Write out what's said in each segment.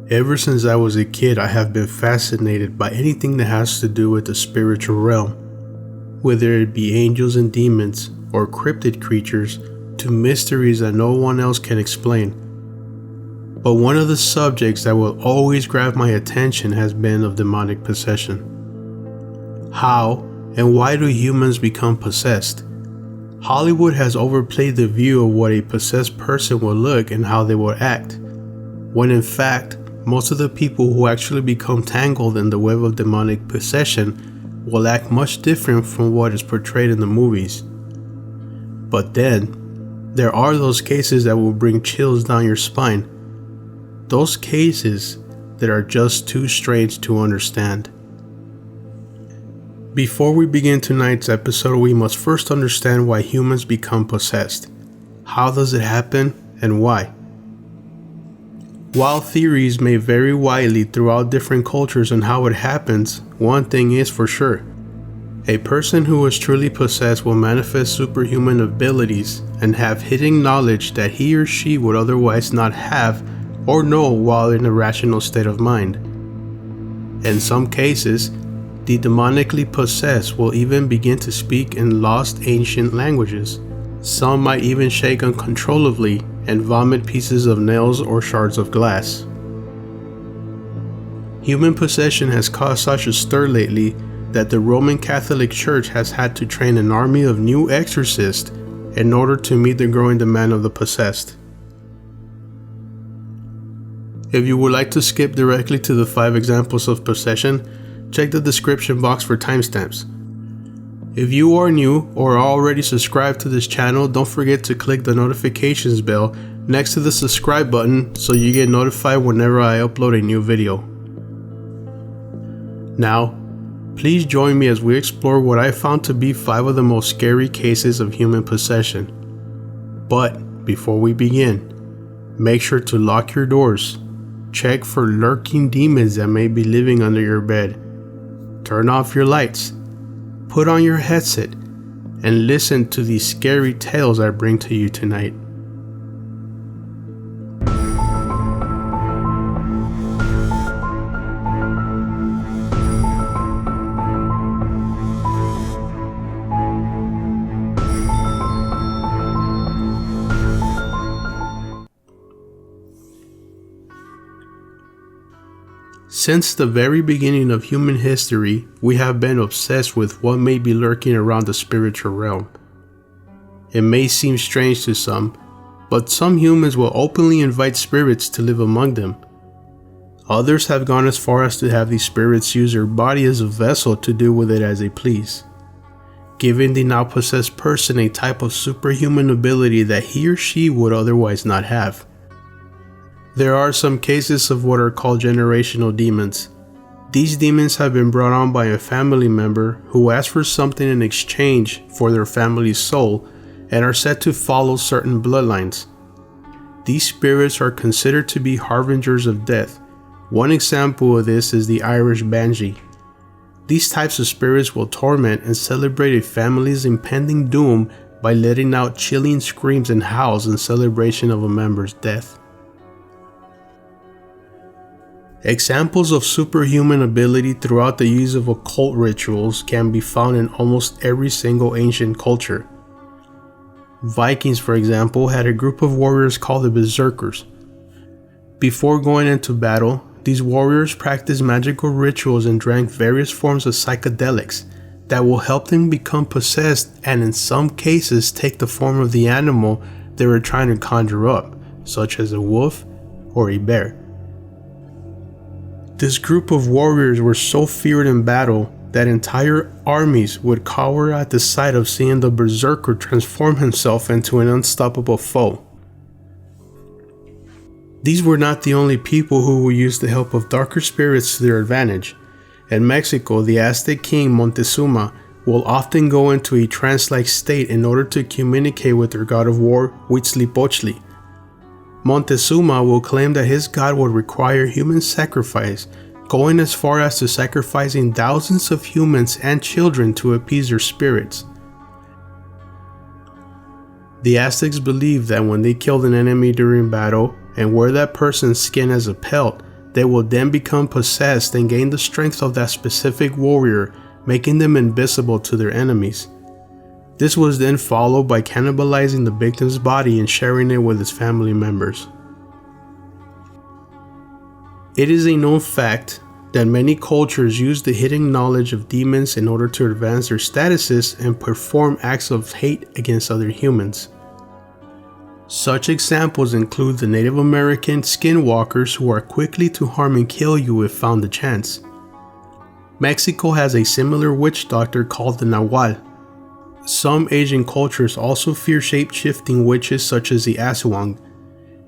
Ever since I was a kid, I have been fascinated by anything that has to do with the spiritual realm, whether it be angels and demons or cryptid creatures to mysteries that no one else can explain. But one of the subjects that will always grab my attention has been of demonic possession. How and why do humans become possessed? Hollywood has overplayed the view of what a possessed person will look and how they will act, when in fact, most of the people who actually become tangled in the web of demonic possession will act much different from what is portrayed in the movies. But then, there are those cases that will bring chills down your spine. Those cases that are just too strange to understand. Before we begin tonight's episode, we must first understand why humans become possessed. How does it happen and why? While theories may vary widely throughout different cultures on how it happens, one thing is for sure. A person who is truly possessed will manifest superhuman abilities and have hidden knowledge that he or she would otherwise not have or know while in a rational state of mind. In some cases, the demonically possessed will even begin to speak in lost ancient languages. Some might even shake uncontrollably and vomit pieces of nails or shards of glass. Human possession has caused such a stir lately that the Roman Catholic Church has had to train an army of new exorcists in order to meet the growing demand of the possessed. If you would like to skip directly to the 5 examples of possession, check the description box for timestamps. If you are new or are already subscribed to this channel, don't forget to click the notifications bell next to the subscribe button so you get notified whenever I upload a new video. Now, please join me as we explore what I found to be 5 of the most scary cases of human possession. But before we begin, make sure to lock your doors, check for lurking demons that may be living under your bed, turn off your lights, put on your headset, and listen to these scary tales I bring to you tonight. Since the very beginning of human history, we have been obsessed with what may be lurking around the spiritual realm. It may seem strange to some, but some humans will openly invite spirits to live among them. Others have gone as far as to have these spirits use their body as a vessel to do with it as they please, giving the now possessed person a type of superhuman ability that he or she would otherwise not have. There are some cases of what are called generational demons. These demons have been brought on by a family member who asks for something in exchange for their family's soul and are said to follow certain bloodlines. These spirits are considered to be harbingers of death. One example of this is the Irish Banshee. These types of spirits will torment and celebrate a family's impending doom by letting out chilling screams and howls in celebration of a member's death. Examples of superhuman ability throughout the use of occult rituals can be found in almost every single ancient culture. Vikings, for example, had a group of warriors called the Berserkers. Before going into battle, these warriors practiced magical rituals and drank various forms of psychedelics that will help them become possessed and in some cases take the form of the animal they were trying to conjure up, such as a wolf or a bear. This group of warriors were so feared in battle that entire armies would cower at the sight of seeing the berserker transform himself into an unstoppable foe. These were not the only people who would use the help of darker spirits to their advantage. In Mexico, the Aztec king Montezuma will often go into a trance-like state in order to communicate with their god of war, Huitzilopochtli. Montezuma will claim that his god would require human sacrifice, going as far as to sacrificing thousands of humans and children to appease their spirits. The Aztecs believed that when they killed an enemy during battle and wore that person's skin as a pelt, They will then become possessed and gain the strength of that specific warrior, making them invisible to their enemies. This was then followed by cannibalizing the victim's body and sharing it with his family members. It is a known fact that many cultures use the hidden knowledge of demons in order to advance their statuses and perform acts of hate against other humans. Such examples include the Native American Skinwalkers, who are quickly to harm and kill you if found a chance. Mexico has a similar witch doctor called the Nahualt. Some Asian cultures also fear shape-shifting witches such as the Aswang,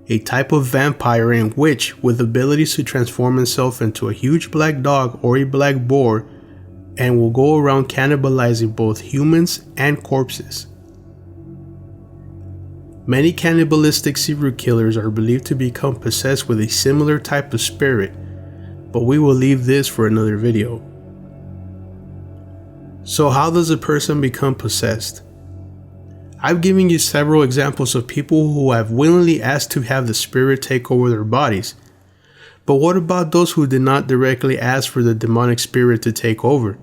a type of vampire and witch with abilities to transform himself into a huge black dog or a black boar, and will go around cannibalizing both humans and corpses. Many cannibalistic serial killers are believed to become possessed with a similar type of spirit, but we will leave this for another video. So how does a person become possessed? I've given you several examples of people who have willingly asked to have the spirit take over their bodies. But what about those who did not directly ask for the demonic spirit to take over?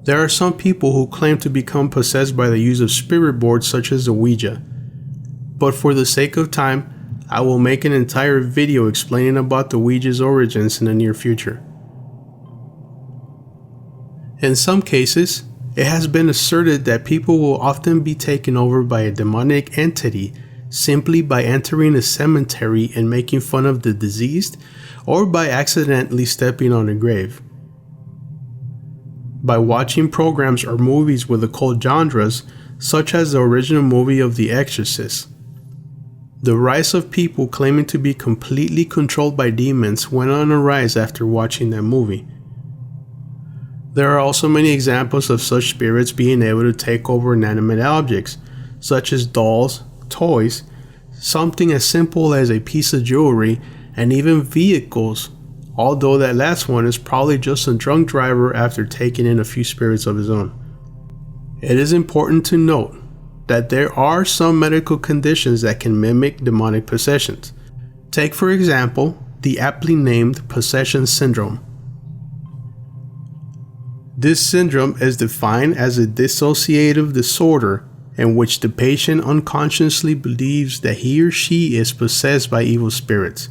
There are some people who claim to become possessed by the use of spirit boards such as the Ouija. But for the sake of time, I will make an entire video explaining about the Ouija's origins in the near future. In some cases, it has been asserted that people will often be taken over by a demonic entity simply by entering a cemetery and making fun of the deceased, or by accidentally stepping on a grave. By watching programs or movies with occult genres, such as the original movie of The Exorcist. The rise of people claiming to be completely controlled by demons went on a rise after watching that movie. There are also many examples of such spirits being able to take over inanimate objects, such as dolls, toys, something as simple as a piece of jewelry, and even vehicles, although that last one is probably just a drunk driver after taking in a few spirits of his own. It is important to note that there are some medical conditions that can mimic demonic possessions. Take for example, the aptly named possession syndrome. This syndrome is defined as a dissociative disorder in which the patient unconsciously believes that he or she is possessed by evil spirits.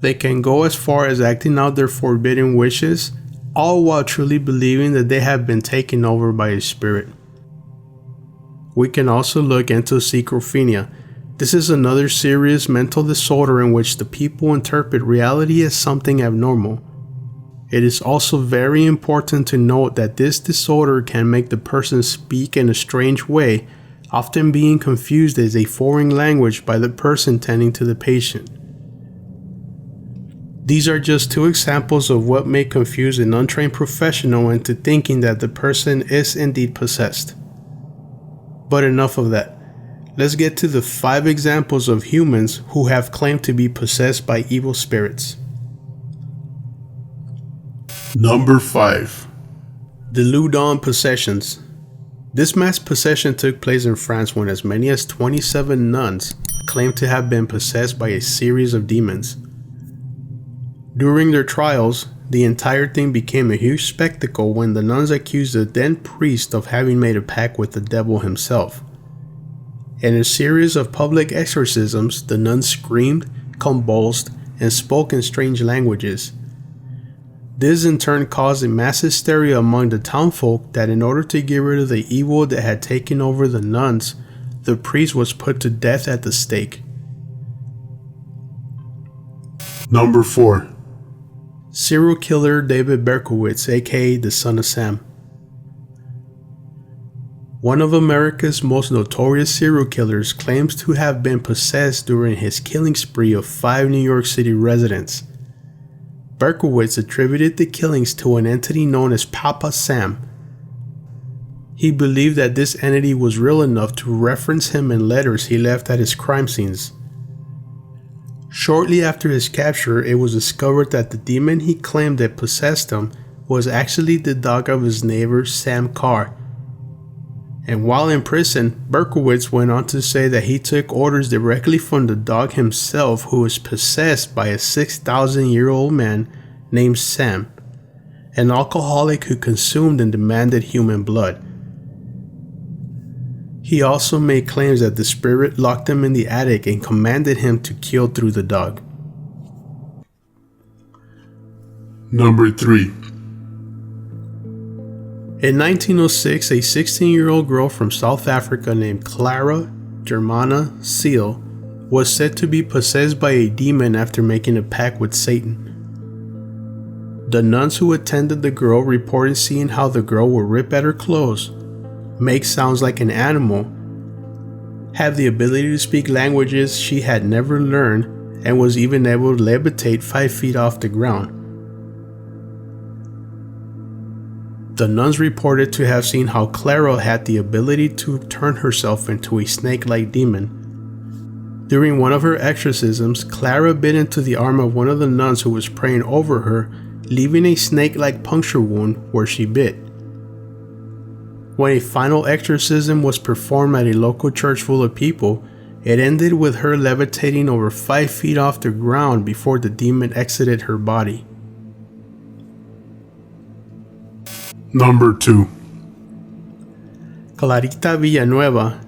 They can go as far as acting out their forbidden wishes, all while truly believing that they have been taken over by a spirit. We can also look into schizophrenia. This is another serious mental disorder in which the people interpret reality as something abnormal. It is also very important to note that this disorder can make the person speak in a strange way, often being confused as a foreign language by the person tending to the patient. These are just two examples of what may confuse an untrained professional into thinking that the person is indeed possessed. But enough of that. Let's get to the 5 examples of humans who have claimed to be possessed by evil spirits. Number 5. The Loudun Possessions. This mass possession took place in France when as many as 27 nuns claimed to have been possessed by a series of demons. During their trials, the entire thing became a huge spectacle when the nuns accused the then priest of having made a pact with the devil himself. In a series of public exorcisms, the nuns screamed, convulsed, and spoke in strange languages. This in turn caused a mass hysteria among the townfolk that in order to get rid of the evil that had taken over the nuns, the priest was put to death at the stake. Number 4. Serial killer David Berkowitz, aka the Son of Sam. One of America's most notorious serial killers claims to have been possessed during his killing spree of 5 New York City residents. Berkowitz attributed the killings to an entity known as Papa Sam. He believed that this entity was real enough to reference him in letters he left at his crime scenes. Shortly after his capture, it was discovered that the demon he claimed that possessed him was actually the dog of his neighbor Sam Carr. And while in prison, Berkowitz went on to say that he took orders directly from the dog himself, who was possessed by a 6,000-year-old man named Sam, an alcoholic who consumed and demanded human blood. He also made claims that the spirit locked him in the attic and commanded him to kill through the dog. Number 3. In 1906, a 16-year-old girl from South Africa named Clara Germana Cele was said to be possessed by a demon after making a pact with Satan. The nuns who attended the girl reported seeing how the girl would rip at her clothes, make sounds like an animal, have the ability to speak languages she had never learned, and was even able to levitate 5 feet off the ground. The nuns reported to have seen how Clara had the ability to turn herself into a snake-like demon. During one of her exorcisms, Clara bit into the arm of one of the nuns who was praying over her, leaving a snake-like puncture wound where she bit. When a final exorcism was performed at a local church full of people, it ended with her levitating over 5 feet off the ground before the demon exited her body. Number 2. Clarita Villanueva.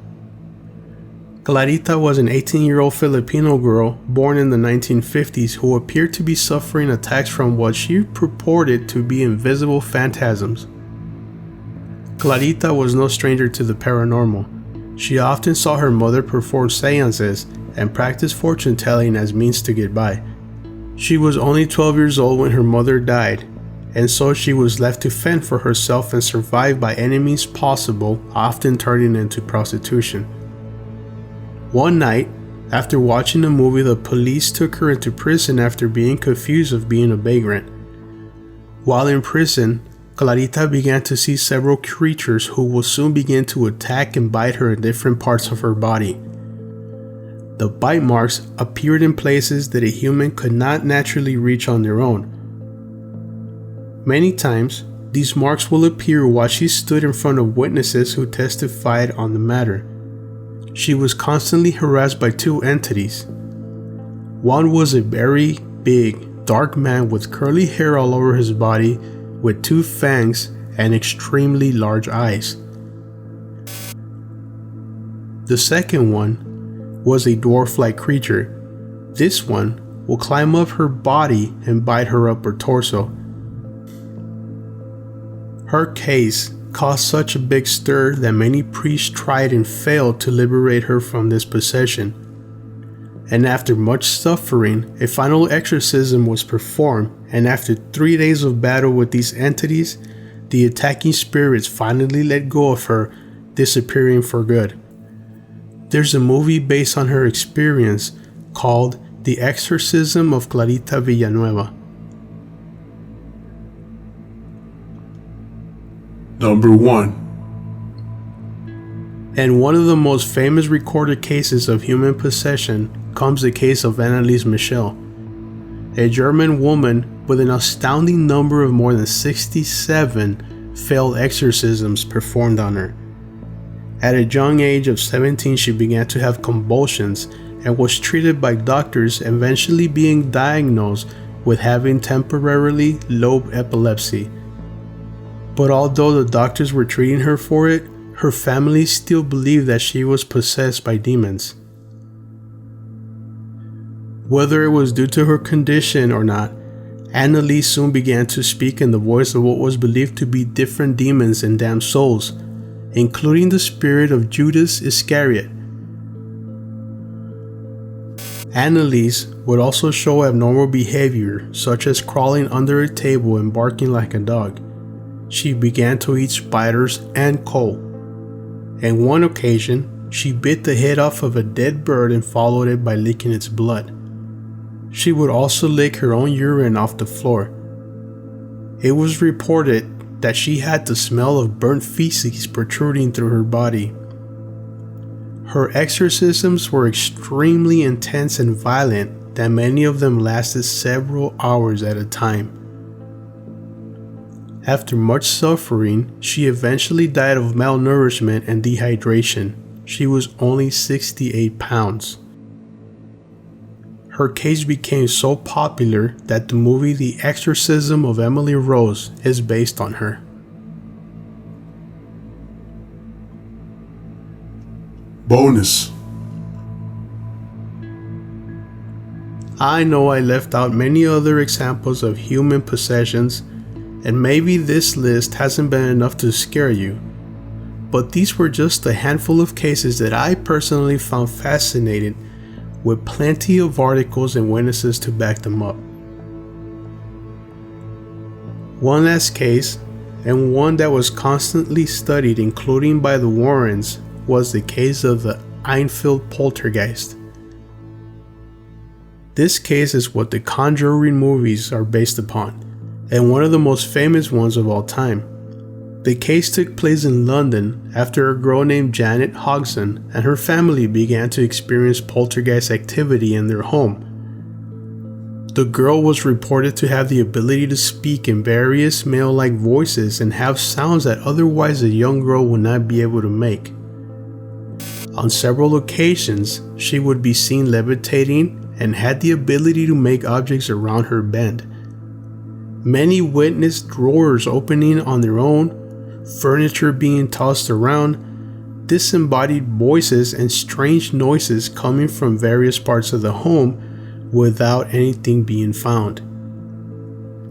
Clarita was an 18-year-old Filipino girl born in the 1950s who appeared to be suffering attacks from what she purported to be invisible phantasms. Clarita was no stranger to the paranormal. She often saw her mother perform seances and practice fortune telling as means to get by. She was only 12 years old when her mother died, and so she was left to fend for herself and survive by any means possible, often turning into prostitution. One night, after watching a movie, the police took her into prison after being confused of being a vagrant. While in prison, Clarita began to see several creatures who would soon begin to attack and bite her in different parts of her body. The bite marks appeared in places that a human could not naturally reach on their own. Many times, these marks will appear while she stood in front of witnesses who testified on the matter. She was constantly harassed by 2 entities. One was a very big, dark man with curly hair all over his body, with 2 fangs and extremely large eyes. The second one was a dwarf-like creature. This one will climb up her body and bite her upper torso. Her case caused such a big stir that many priests tried and failed to liberate her from this possession. And after much suffering, a final exorcism was performed, and after 3 days of battle with these entities, the attacking spirits finally let go of her, disappearing for good. There's a movie based on her experience called The Exorcism of Clarita Villanueva. Number 1. And one of the most famous recorded cases of human possession comes the case of Anneliese Michel, a German woman with an astounding number of more than 67 failed exorcisms performed on her. At a young age of 17, she began to have convulsions and was treated by doctors, eventually being diagnosed with having temporarily lobe epilepsy. But although the doctors were treating her for it, her family still believed that she was possessed by demons. Whether it was due to her condition or not, Anneliese soon began to speak in the voice of what was believed to be different demons and damned souls, including the spirit of Judas Iscariot. Anneliese would also show abnormal behavior, such as crawling under a table and barking like a dog. She began to eat spiders and coal. On one occasion, she bit the head off of a dead bird and followed it by licking its blood. She would also lick her own urine off the floor. It was reported that she had the smell of burnt feces protruding through her body. Her exorcisms were extremely intense and violent, that many of them lasted several hours at a time. After much suffering, she eventually died of malnourishment and dehydration. She was only 68 pounds. Her case became so popular that the movie The Exorcism of Emily Rose is based on her. Bonus. I know I left out many other examples of human possessions, and maybe this list hasn't been enough to scare you, but these were just a handful of cases that I personally found fascinating, with plenty of articles and witnesses to back them up. One last case, and one that was constantly studied, including by the Warrens, was the case of the Einfield Poltergeist. This case is what the conjuring movies are based upon, and one of the most famous ones of all time. The case took place in London after a girl named Janet Hodgson and her family began to experience poltergeist activity in their home. The girl was reported to have the ability to speak in various male-like voices and have sounds that otherwise a young girl would not be able to make. On several occasions, she would be seen levitating and had the ability to make objects around her bend. Many witnessed drawers opening on their own, furniture being tossed around, disembodied voices and strange noises coming from various parts of the home without anything being found.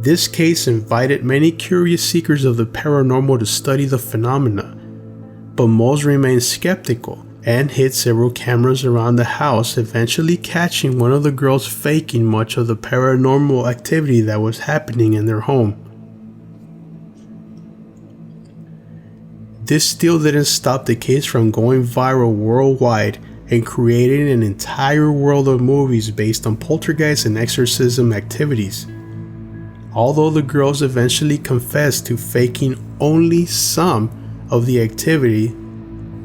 This case invited many curious seekers of the paranormal to study the phenomena, but most remained skeptical and hid several cameras around the house, eventually catching one of the girls faking much of the paranormal activity that was happening in their home. This still didn't stop the case from going viral worldwide and creating an entire world of movies based on poltergeist and exorcism activities. Although the girls eventually confessed to faking only some of the activity,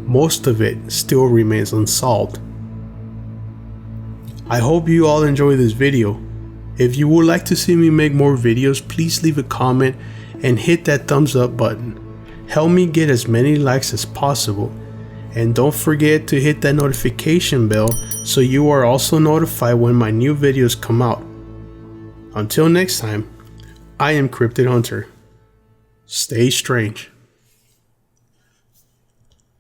most of it still remains unsolved. I hope you all enjoyed this video. If you would like to see me make more videos, please leave a comment and hit that thumbs up button. Help me get as many likes as possible. And don't forget to hit that notification bell so you are also notified when my new videos come out. Until next time, I am Cryptid Hunter. Stay strange.